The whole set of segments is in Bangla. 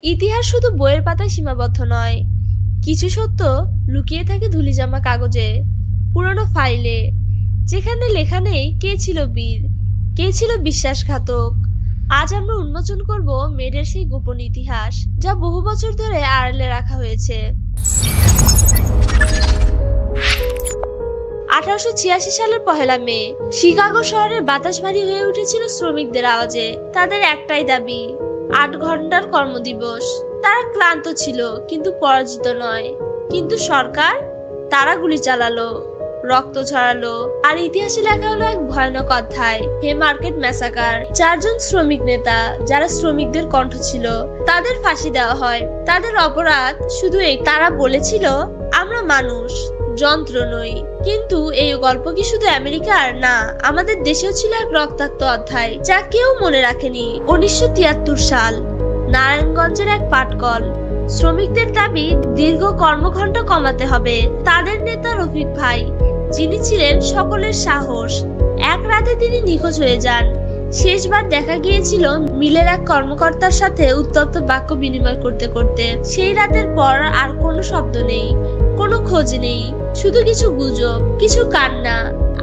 ইতিহাস শুধু বইয়ের পাতায় সীমাবদ্ধ নয়, কিছু সত্য লুকিয়ে থাকে ধূলিজামা কাগজে, পুরনো ফাইলে, যেখানে লেখা নেই কে ছিল বীর, কে ছিল বিশ্বাসঘাতক। আজ আমরা উন্মোচন করব মেডের সেই গোপন ইতিহাস, যা বহু বছর ধরে আড়ালে রাখা হয়েছে। 1886 সালের 1 মে শিকাগো শহরের বাতাস ভারী হয়ে উঠেছিল শ্রমিকদের আওয়াজে। তাদের একটাই দাবি, 8 ঘন্টার কর্মদিবস। তারা ক্লান্ত ছিল কিন্তু পরাজিত নয়। কিন্তু সরকার, তারা গুলি চালালো, রক্ত ঝরালো, আর ইতিহাসে লেখা হলো এক ভয়ানক অধ্যায়, হে মার্কেট ম্যাসাকার। 4 জন শ্রমিক নেতা, যারা শ্রমিকদের কণ্ঠ ছিল, তাদের ফাঁসি দেওয়া হয়। তাদের অপরাধ শুধু এই, তারা বলেছিল আমরা মানুষ, যন্ত্র নই। কিন্তু এই গল্প কি শুধু আমেরিকার? না, আমাদের দেশেও ছিল এক রক্তাক্ত অধ্যায়, যা কেউ মনে রাখেনি। 1973 সাল, নারায়ণগঞ্জের এক পাটকল। শ্রমিকদের দাবি দীর্ঘ কর্মঘণ্টা কমাতে হবে। তাদের নেতা রফিক ভাই, যিনি ছিলেন সকলের সাহস, এক রাতে তিনি নিখোঁজ হয়ে যান। শেষবার দেখা গিয়েছিল মিলের এক কর্মকর্তার সাথে উত্তপ্ত বাক্য বিনিময় করতে করতে। সেই রাতের পর আর কোনো শব্দ নেই, কোনো খোঁজ নেই, শুধু কিছু গুজব, কিছু কান্না,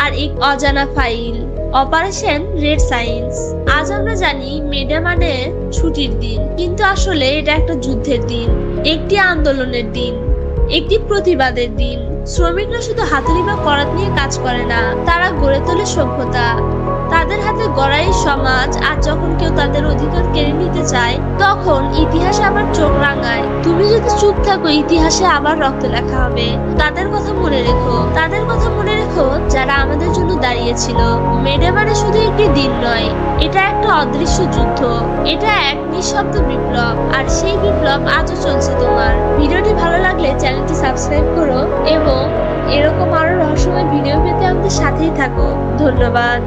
আর এক অজানা ফাইল, অপারেশন রেড সাইন্স। আজ আমরা জানি মেডে মানে ছুটির দিন, কিন্তু আসলে এটা একটা যুদ্ধের দিন, একটি আন্দোলনের দিন, একটি প্রতিবাদের দিন। শ্রমিকরা শুধু হাতুড়ি বা করাত নিয়ে কাজ করে না, তারা গড়ে তোলে সভ্যতা। তাদের হাতে গড়াই সমাজ। আর যখন কেউ তাদের অধিকার কেড়ে নিতে চায়, তখন ইতিহাসে আবার চোখ রাঙায়। তুমি যদি চুপ থাকো, ইতিহাসে আবার রক্ত লেখা হবে। তাদের কথা মনে রেখো, তাদের কথা মনে রেখো, যারা আমাদের জন্য দাঁড়িয়েছিল। মেডে মানে শুধু একটি দিন নয়, এটা একটা অদৃশ্য যুদ্ধ, এটা এক নিঃশব্দ বিপ্লব। আর সেই বিপ্লব আজও চলছে। তোমার ভিডিওটি ভালো লাগলে চ্যানেলটি সাবস্ক্রাইব করো এবং এরকম আরো রহস্যময় ভিডিও পেতে আমাদের সাথেই থাকো। ধন্যবাদ।